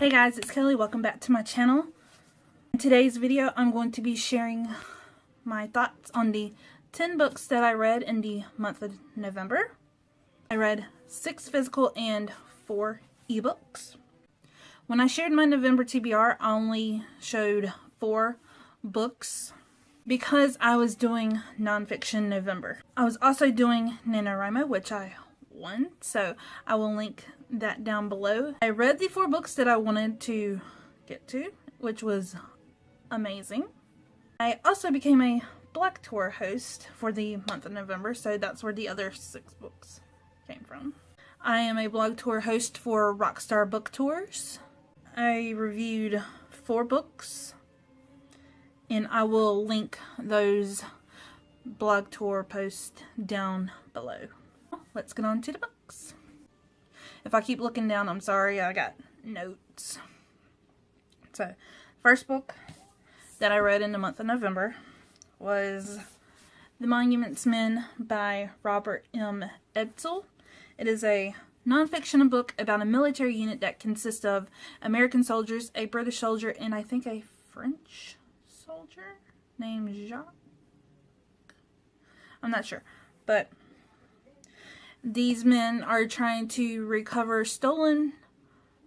Hey guys, it's Kelly. Welcome back to my channel. In today's video, I'm going to be sharing my thoughts on the 10 books that I read in the month of November. I read 6 physical and 4 ebooks. When I shared my November TBR, I only showed 4 books because I was doing nonfiction November. I was also doing NaNoWriMo, which I won, so I will link that down below. I read the 4 books that I wanted to get to, which was amazing. I also became a blog tour host for the month of November, so that's where the other 6 books came from. I am a blog tour host for Rockstar Book Tours. I reviewed 4 books, and I will link those blog tour posts down below. Let's get on to the books. If I keep looking down, I'm sorry, I got notes. So, first book that I read in the month of November was The Monuments Men by Robert M. Edsel. It is a nonfiction book about a military unit that consists of American soldiers, a British soldier, and I think a French soldier named Jacques. I'm not sure, but these men are trying to recover stolen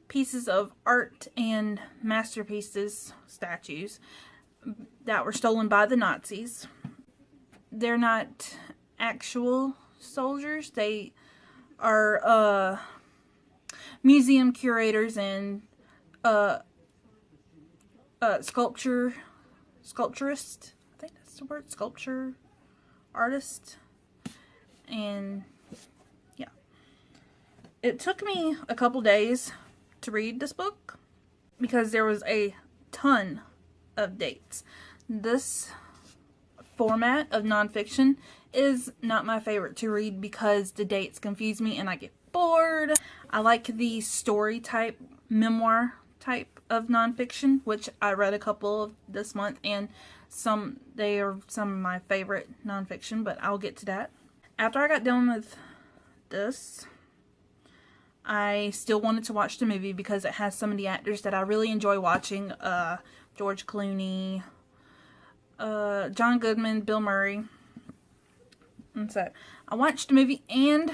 pieces of art and masterpieces, statues, that were stolen by the Nazis. They're not actual soldiers. They are museum curators and sculpturists. I think that's the word, sculpture artist. And yeah, it took me a couple days to read this book because there was a ton of dates. This format of nonfiction is not my favorite to read because the dates confuse me and I get bored. I like the story type, memoir type of nonfiction, which I read a couple of this month, and they are some of my favorite nonfiction, but I'll get to that. After I got done with this, I still wanted to watch the movie because it has some of the actors that I really enjoy watching. George Clooney, John Goodman, Bill Murray. And so I watched the movie, and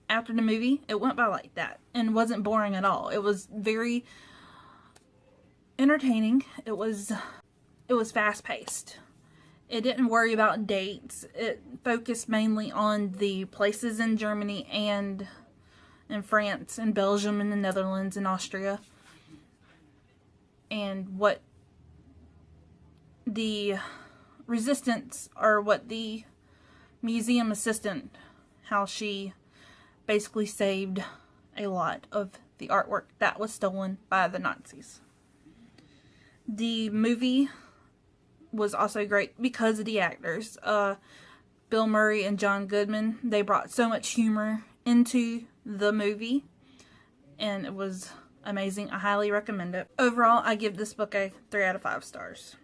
after the movie, it went by like that and wasn't boring at all. It was very entertaining. It was fast paced. It didn't worry about dates. It focused mainly on the places in Germany and in France and Belgium and the Netherlands and Austria, and what the resistance, or what the museum assistant, how she basically saved a lot of the artwork that was stolen by the Nazis. The movie was also great because of the actors. Bill Murray and John Goodman, they brought so much humor into the movie, and it was amazing. I highly recommend it. Overall, I give this book a 3 out of 5 stars.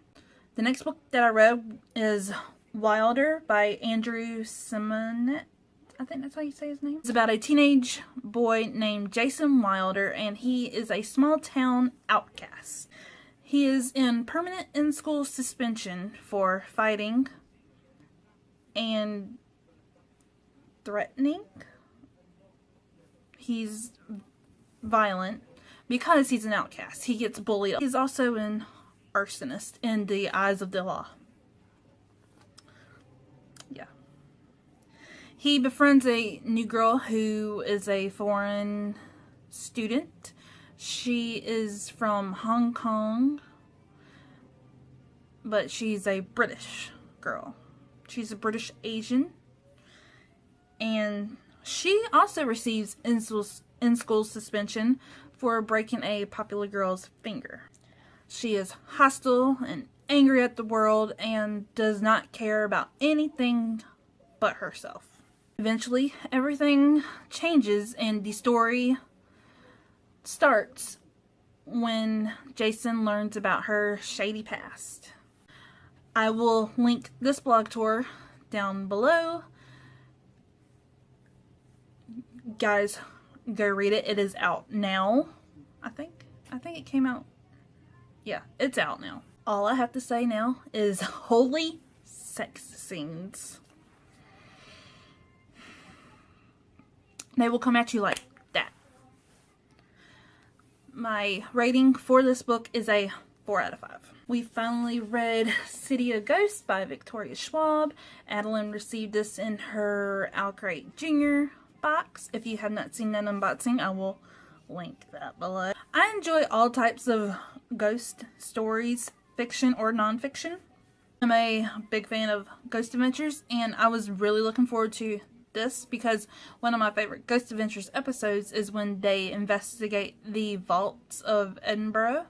The next book that I read is Wilder by Andrew Simonet. I think that's how you say his name. It's about a teenage boy named Jason Wilder, and he is a small town outcast. He is in permanent in-school suspension for fighting and threatening. He's violent because he's an outcast. He gets bullied. He's also an arsonist in the eyes of the law. Yeah. He befriends a new girl who is a foreign student. She is from Hong Kong, but she's a British girl. She's a British Asian, and she also receives in-school suspension for breaking a popular girl's finger. She is hostile and angry at the world and does not care about anything but herself. Eventually, everything changes, and the story starts when Jason learns about her shady past. I will link this blog tour down below. Guys, go read it. It is out now, I think. I think it came out. Yeah, it's out now. All I have to say now is holy sex scenes. They will come at you like that. My rating for this book is a 4 out of 5. We finally read City of Ghosts by Victoria Schwab. Adeline received this in her Owlcrate Jr. box. If you have not seen that unboxing, I will link that below. I enjoy all types of ghost stories, fiction or non-fiction. I'm a big fan of ghost adventures, and I was really looking forward to this because one of my favorite Ghost Adventures episodes is when they investigate the vaults of Edinburgh.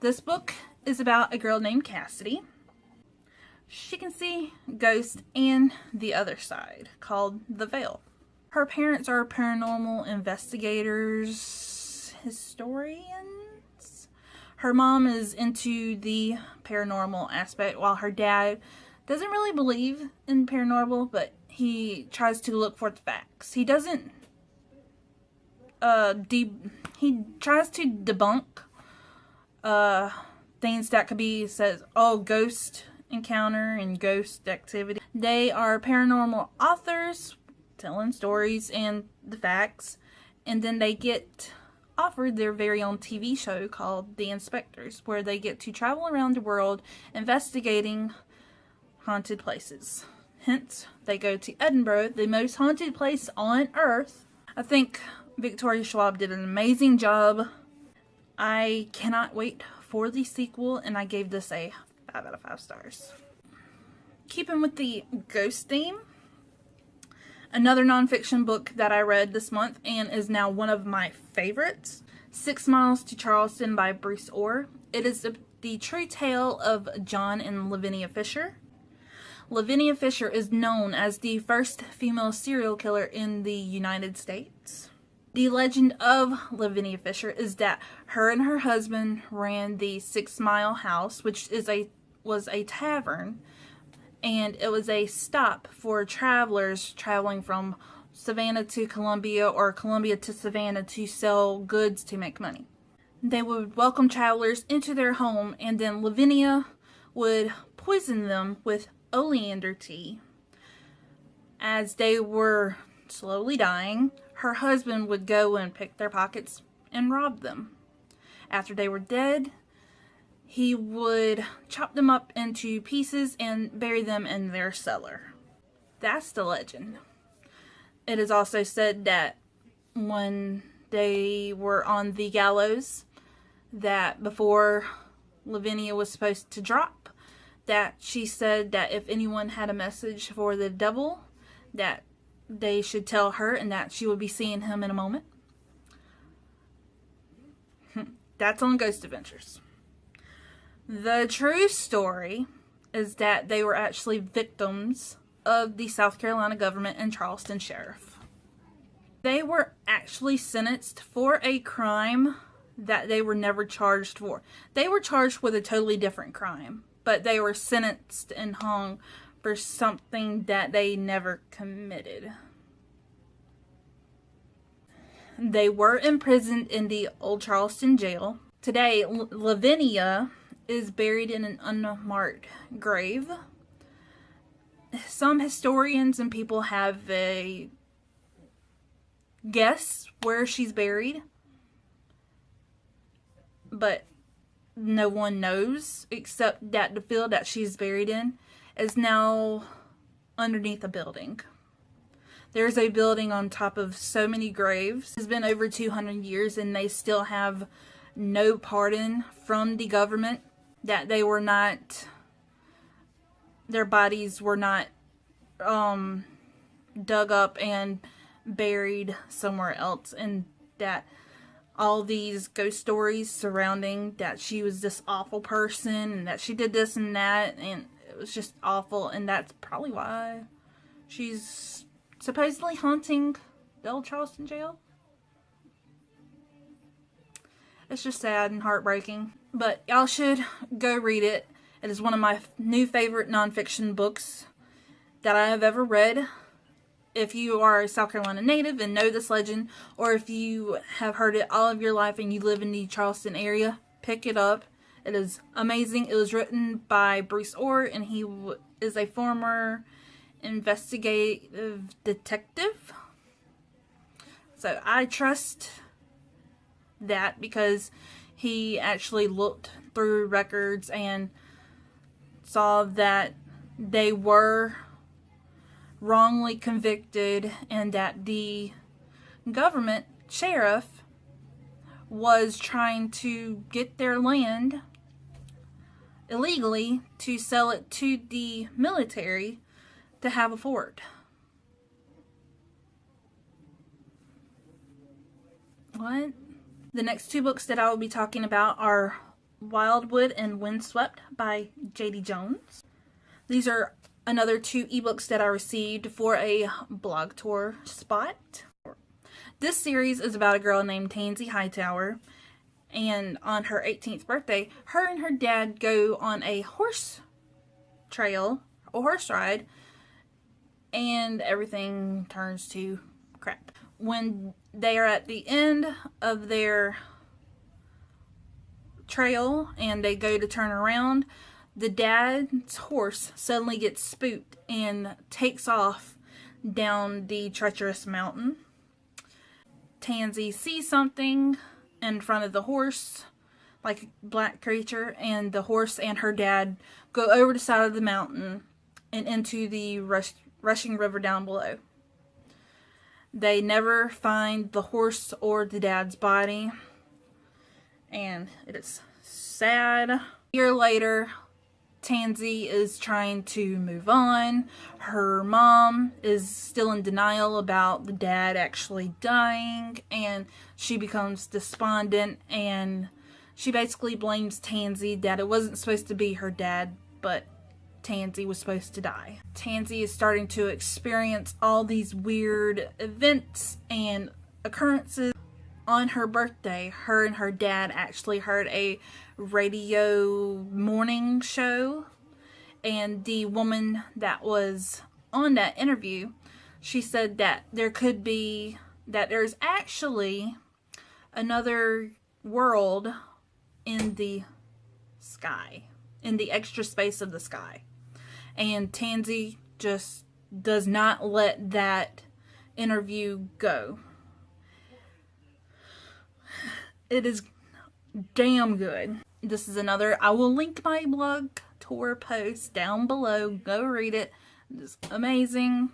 This book is about a girl named Cassidy. She can see ghosts and the other side, called the Veil. Her parents are paranormal investigators, historians. Her mom is into the paranormal aspect, while her dad doesn't really believe in paranormal, but he tries to look for the facts. He doesn't, he tries to debunk, things that could be, says, oh, ghost encounter and ghost activity. They are paranormal authors telling stories and the facts, and then they get offered their very own TV show called The Inspectors, where they get to travel around the world investigating haunted places. Hence, they go to Edinburgh, the most haunted place on earth. I think Victoria Schwab did an amazing job. I cannot wait for the sequel, and I gave this a 5 out of 5 stars. Keeping with the ghost theme, another nonfiction book that I read this month and is now one of my favorites, 6 Miles to Charleston by Bruce Orr. It is the true tale of John and Lavinia Fisher. Lavinia Fisher is known as the first female serial killer in the United States. The legend of Lavinia Fisher is that her and her husband ran the 6 Mile House, which was a tavern, and it was a stop for travelers traveling from Savannah to Columbia or Columbia to Savannah to sell goods to make money. They would welcome travelers into their home, and then Lavinia would poison them with oleander tea. As they were slowly dying, her husband would go and pick their pockets and rob them. After they were dead, he would chop them up into pieces and bury them in their cellar. That's the legend. It is also said that when they were on the gallows, that before Lavinia was supposed to drop, that she said that if anyone had a message for the devil, that they should tell her and that she would be seeing him in a moment. That's on Ghost Adventures. The true story is that they were actually victims of the South Carolina government and Charleston sheriff. They were actually sentenced for a crime that they were never charged for. They were charged with a totally different crime, but they were sentenced and hung for something that they never committed. They were imprisoned in the Old Charleston jail. Today, Lavinia is buried in an unmarked grave. Some historians and people have a guess where she's buried, but no one knows, except that the field that she's buried in is now underneath a building. There's a building on top of so many graves. It's been over 200 years and they still have no pardon from the government, that they were not, their bodies were not dug up and buried somewhere else, and that all these ghost stories surrounding that she was this awful person and that she did this and that, and it was just awful, and that's probably why she's supposedly haunting the Old Charleston jail. It's just sad and heartbreaking, but y'all should go read it. It is one of my new favorite nonfiction books that I have ever read. if you are a South Carolina native and know this legend, or if you have heard it all of your life and you live in the Charleston area, pick it up. It is amazing. It was written by Bruce Orr, and he is a former investigative detective. So I trust that because he actually looked through records and saw that they were wrongly convicted and that the government sheriff was trying to get their land illegally to sell it to the military to have a fort. What? The next two books that I will be talking about are Wildwood and Windswept by J.D. Jones. These are another two ebooks that I received for a blog tour spot. This series is about a girl named Tansy Hightower, and on her 18th birthday, her and her dad go on a horse ride, and everything turns to crap. When they are at the end of their trail and they go to turn around, the dad's horse suddenly gets spooked and takes off down the treacherous mountain. Tansy sees something in front of the horse, like a black creature, and the horse and her dad go over the side of the mountain and into the rushing river down below. They never find the horse or the dad's body, and it is sad. A year later, Tansy is trying to move on. Her mom is still in denial about the dad actually dying, and she becomes despondent, and she basically blames Tansy that it wasn't supposed to be her dad, but Tansy was supposed to die. Tansy is starting to experience all these weird events and occurrences. On her birthday, her and her dad actually heard a radio morning show, and the woman that was on that interview, she said that there's actually another world in the sky, in the extra space of the sky. And Tansy just does not let that interview go. It is damn good. This is another, I will link my blog tour post down below. Go read it. It's amazing.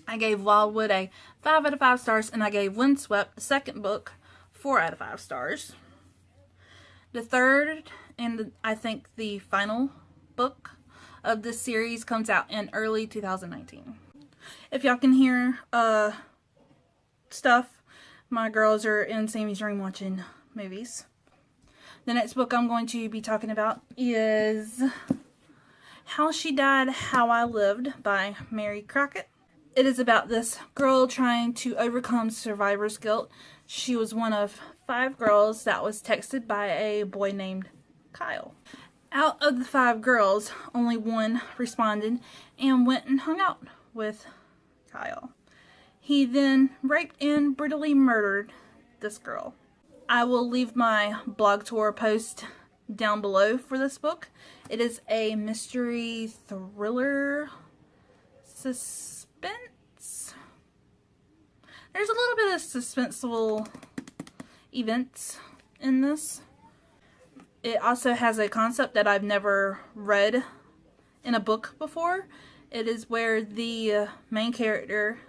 I gave Wildwood a 5 out of 5 stars, and I gave Windswept, the second book, 4 out of 5 stars. The third, and I think the final book of this series comes out in early 2019. If y'all can hear stuff, my girls are in Sammy's room watching movies. The next book I'm going to be talking about is How She Died, How I Lived by Mary Crockett. It is about this girl trying to overcome survivor's guilt. She was one of 5 girls that was texted by a boy named Kyle. Out of the 5 girls, only 1 responded and went and hung out with Kyle. He then raped and brutally murdered this girl. I will leave my blog tour post down below for this book. It is a mystery thriller suspense. There's a little bit of suspenseful events in this. It also has a concept that I've never read in a book before. It is where the main character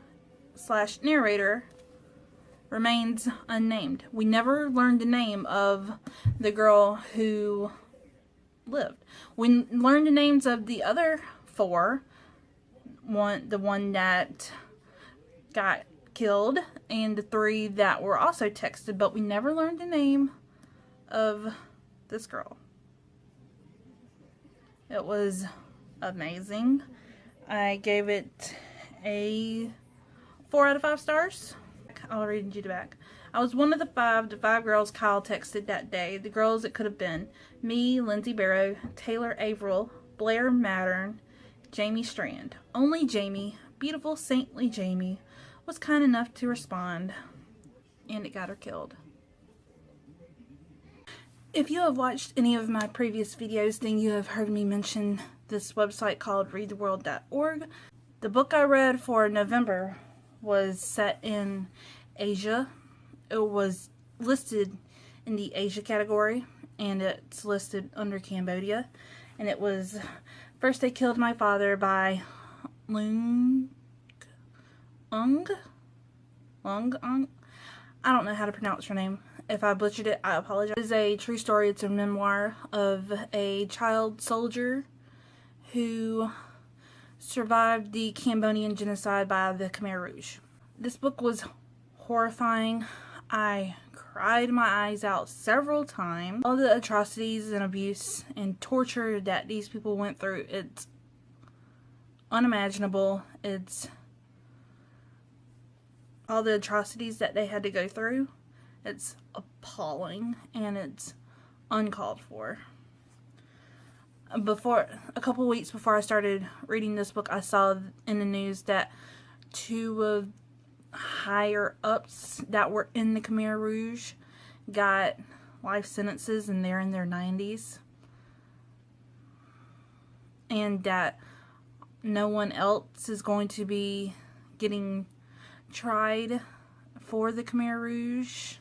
/ narrator remains unnamed. We never learned the name of the girl who lived. We learned the names of the other 4. The one that got killed, and the 3 that were also texted, but we never learned the name of this girl. It was amazing. I gave it a 4 out of 5 stars. I'll read you the back. I was one of the 5 girls Kyle texted that day. The girls it could have been: me, Lindsay Barrow, Taylor Averill, Blair Mattern, Jamie Strand. Only Jamie, beautiful, saintly Jamie was kind enough to respond, and it got her killed. If you have watched any of my previous videos, then you have heard me mention this website called readtheworld.org. The book I read for November was set in Asia. It was listed in the Asia category, and it's listed under Cambodia. And it was First They Killed My Father by Lung Ung. I don't know how to pronounce her name. If I butchered it, I apologize. It is a true story. It's a memoir of a child soldier who survived the Cambodian genocide by the Khmer Rouge. This book was horrifying. I cried my eyes out several times. All the atrocities and abuse and torture that these people went through, it's unimaginable. It's all the atrocities that they had to go through. It's appalling, and it's uncalled for. A couple weeks before I started reading this book, I saw in the news that two of higher ups that were in the Khmer Rouge got life sentences, and they're in their 90s, and that no one else is going to be getting tried for the Khmer Rouge.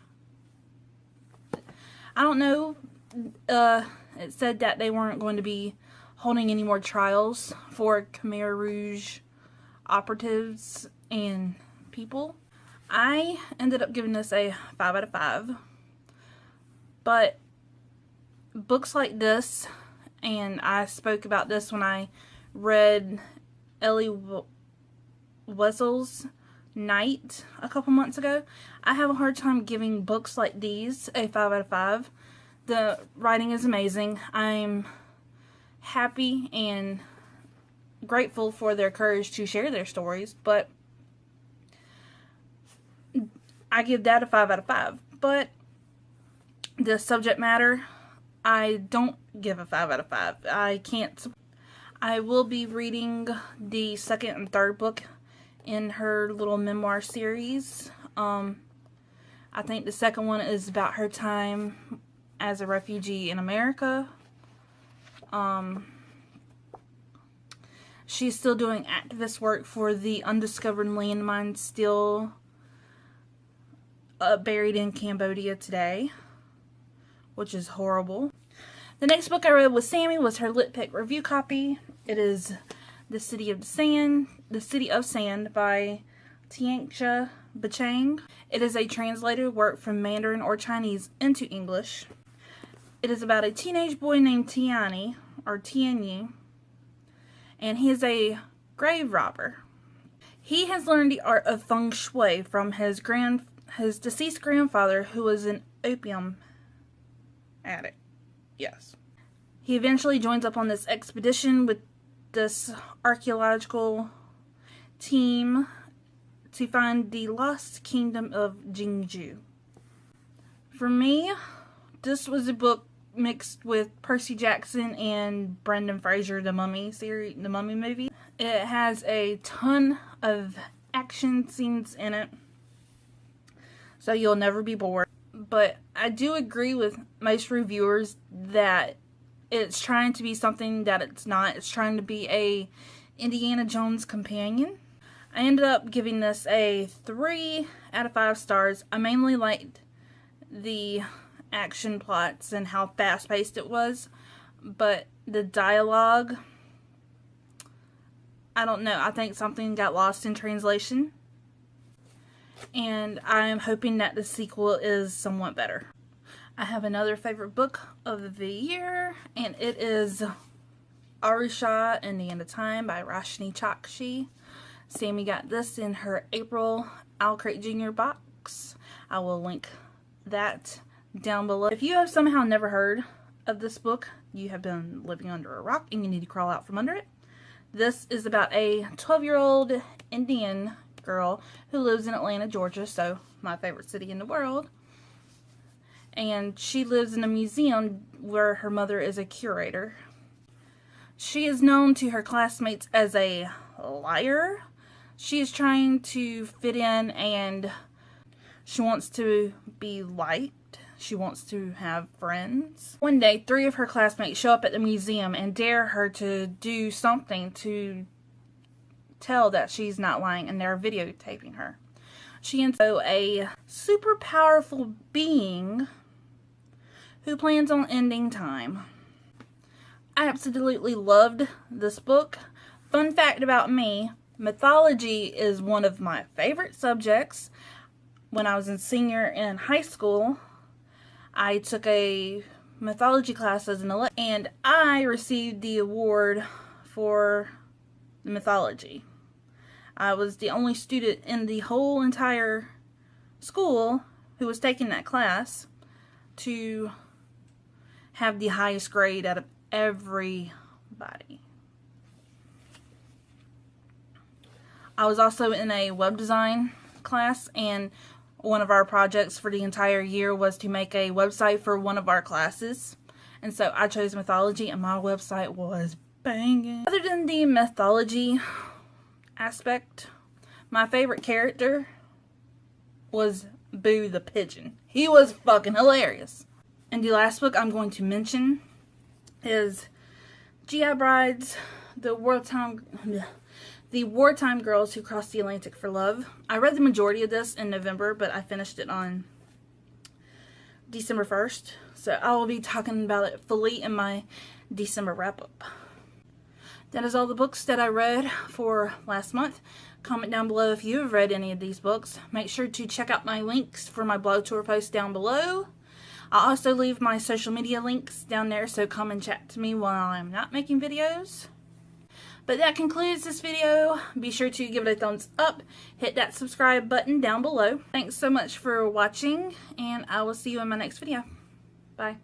I don't know. It said that they weren't going to be holding any more trials for Khmer Rouge operatives and people. I ended up giving this a 5 out of 5. But books like this, and I spoke about this when I read Ellie Wessel's Night a couple months ago, I have a hard time giving books like these a 5 out of 5. The writing is amazing. I'm happy and grateful for their courage to share their stories, but I give that a 5 out of 5. But the subject matter, I don't give a 5 out of 5. I can't. I will be reading the second and third book in her little memoir series. I think the second one is about her time as a refugee in America. She's still doing activist work for the undiscovered landmine still buried in Cambodia today, which is horrible. The next book I read with Sammy was her Lit Pick review copy. It is The City of Sand by Tianxia Bachang. It is a translated work from Mandarin or Chinese into English. It is about a teenage boy named Tianyi, and he is a grave robber. He has learned the art of feng shui from his deceased grandfather, who was an opium addict. Yes. He eventually joins up on this expedition with this archaeological team to find the lost kingdom of Jingju. For me, this was a book mixed with Percy Jackson and Brendan Fraser, the Mummy series, the Mummy movie. It has a ton of action scenes in it, so you'll never be bored. But I do agree with most reviewers that it's trying to be something that it's not. It's trying to be a Indiana Jones companion. I ended up giving this a 3 out of 5 stars. I mainly liked the action plots and how fast-paced it was, but the dialogue, I don't know. I think something got lost in translation, and I am hoping that the sequel is somewhat better. I have another favorite book of the year, and it is Reshot and the End of Time by Roshni Chokshi. Sammy got this in her April Owlcrate Jr. box. I will link that down below. If you have somehow never heard of this book, you have been living under a rock and you need to crawl out from under it. This is about a 12-year-old Indian girl who lives in Atlanta, Georgia, so my favorite city in the world. And she lives in a museum where her mother is a curator. She is known to her classmates as a liar. She is trying to fit in and she wants to be liked. She wants to have friends. One day, 3 of her classmates show up at the museum and dare her to do something to tell that she's not lying, and they're videotaping her. She ends up a super powerful being who plans on ending time. I absolutely loved this book. Fun fact about me, mythology is one of my favorite subjects. When I was a senior in high school, I took a mythology class as an elective, and I received the award for the mythology. I was the only student in the whole entire school who was taking that class to have the highest grade out of everybody. I was also in a web design class, and one of our projects for the entire year was to make a website for one of our classes. And so I chose mythology, and my website was banging. Other than the mythology aspect, my favorite character was Boo the Pigeon. He was fucking hilarious. And the last book I'm going to mention is G.I. Bride's The Wartime Girls Who Crossed the Atlantic for Love. I read the majority of this in November, but I finished it on December 1st. So I will be talking about it fully in my December wrap-up. That is all the books that I read for last month. Comment down below if you have read any of these books. Make sure to check out my links for my blog tour post down below. I'll also leave my social media links down there, so come and chat to me while I'm not making videos. But that concludes this video. Be sure to give it a thumbs up. Hit that subscribe button down below. Thanks so much for watching, and I will see you in my next video. Bye.